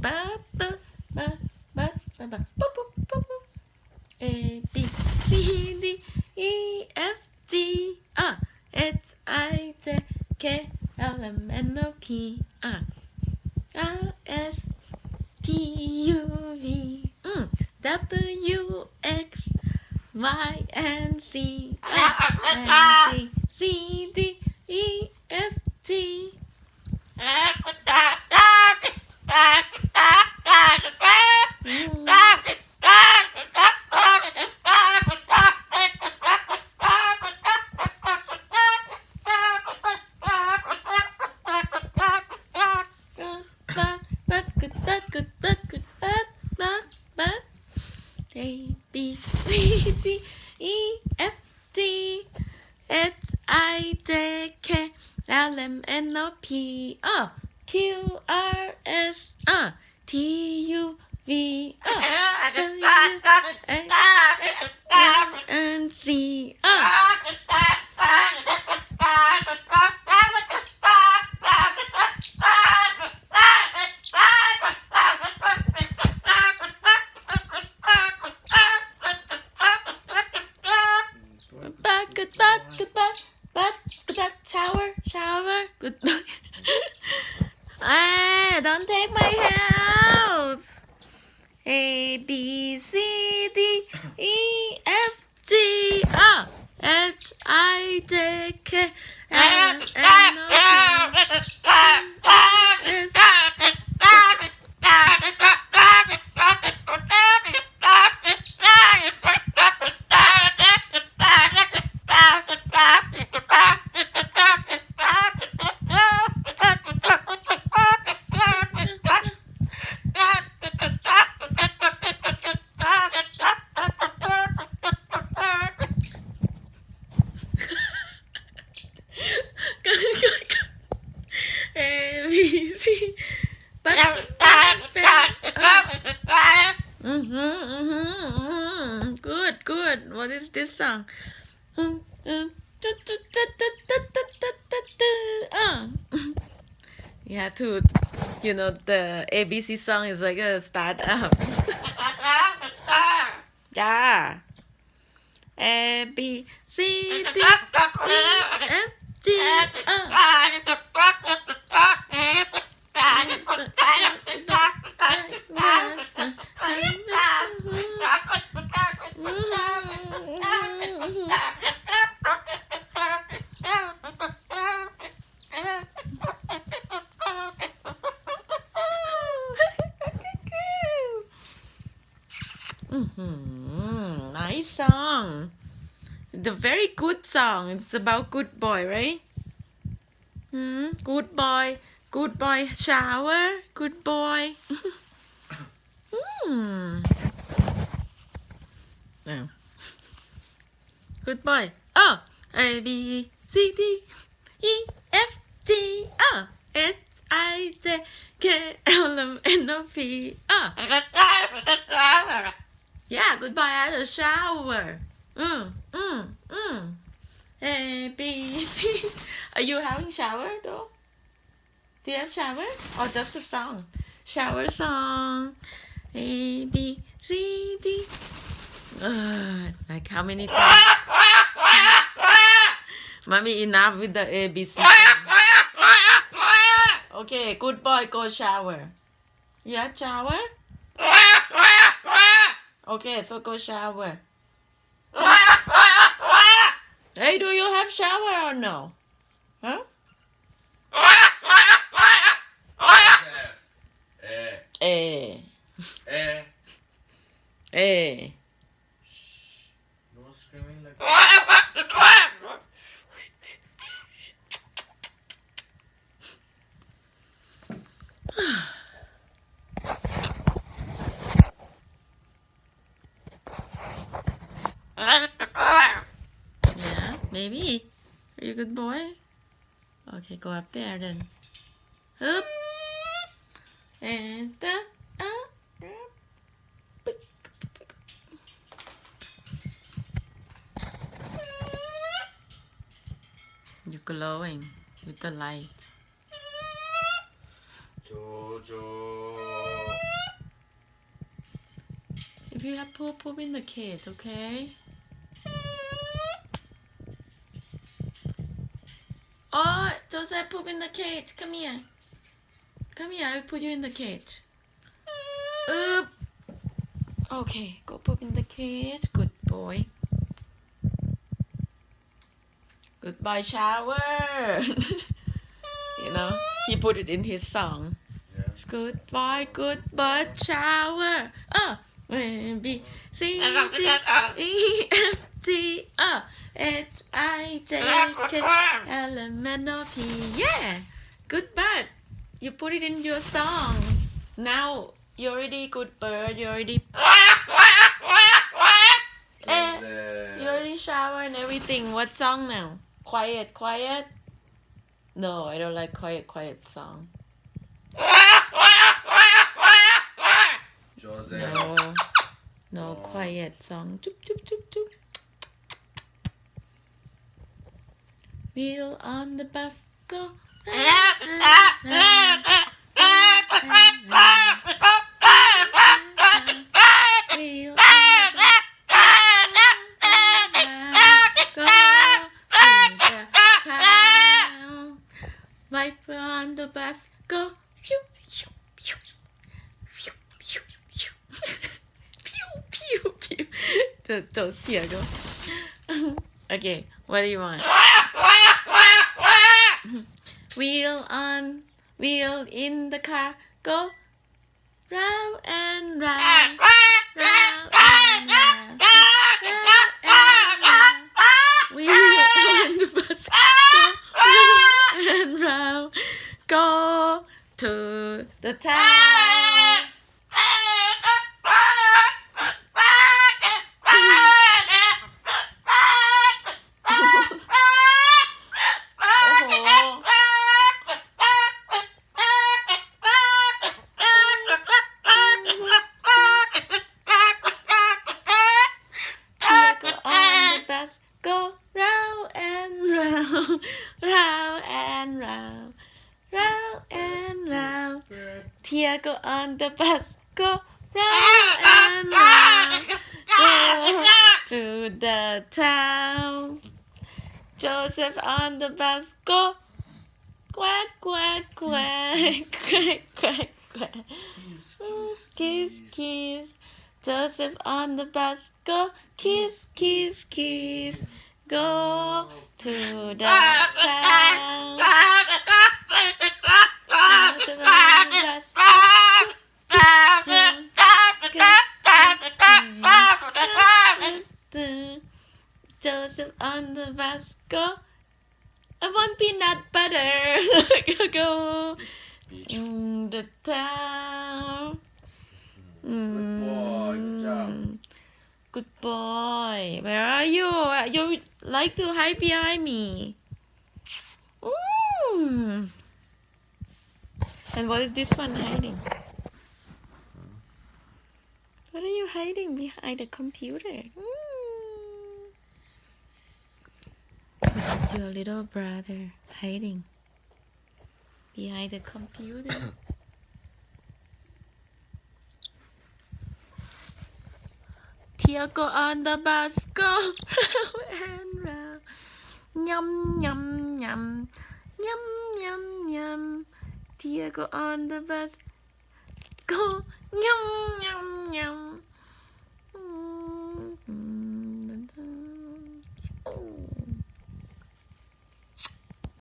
ba ba ba ba ba ba boop, boop, boop, boop. A B C D E F G H I J K L M N O P R S T U V W X Y and Z C D E F G A B C D E F G H I J K L M N O P Q R S T U V W X and Z Shower. Goodbye. Don't take my house. A B C D E F G H I J K L M N O P A B C Good. What is this song? Yeah, to the ABC song is like a start up. Yeah. A B C D E F G Nice song. The very good song. It's about good boy, right? Good boy. Good boy shower. Good boy. No. Good boy. A B C D E F G H I J K L M N O P Yeah, good boy had a shower. A B C. Are you having shower though? Do you have shower or just a song? Shower song. A B C D. Like how many times? Mommy, enough with the ABC. Okay, good boy, go shower. You have shower? Okay, so go shower. Hey, do you have shower or no? Huh? Eh. No screaming like that. Yeah, maybe. Are you a good boy? Okay, go up there then. Up. And you're glowing with the light. Jojo. you have poop, poop in the cage, okay? Oh, Joseph, poop in the cage. Come here. Come here, I will put you in the cage. Oop. Okay, go poop in the cage. Good boy. Goodbye shower. You know, he put it in his song. Yeah. Goodbye, good bird shower. A, B, C, D, E, F, G, H, I, J, K, L, M, N, O, P. Yeah, good bird. You put it in your song. Now you're already good bird. You already. You already shower and everything. What song now? Quiet, quiet. No, I don't like quiet, quiet song. Joseph. No, quiet song. Choop, choop, choop, choop. Wheel on the bus, go. Wheel Wiper on the bus, go. Pew, pew, pew, pew, pew, pew, pew, pew, pew. Those here go. Okay, what do you want? Wheel in the car, go. Round and round, round and round, round and round. Wheel on the bus, go round and round. Go to the town. Go round and round, round and round, round and round. Tia go on the bus, go round and round, go to the town. Joseph on the bus, go quack, quack, quack, quack, quack, quack. Kiss, kiss. Joseph on the bus, go kiss, kiss, kiss. Go to the town. Joseph on the bus, Joseph on the bus, go. I want peanut butter. Go in the town. Good boy. Good job. Good boy. Where are you? You like to hide behind me. And what is this one hiding? What are you hiding behind the computer? What is your little brother hiding behind the computer? Tia go on the bus, go round and round. Yum, yum, yum. Yum, yum, yum. Tia go on the bus, go yum,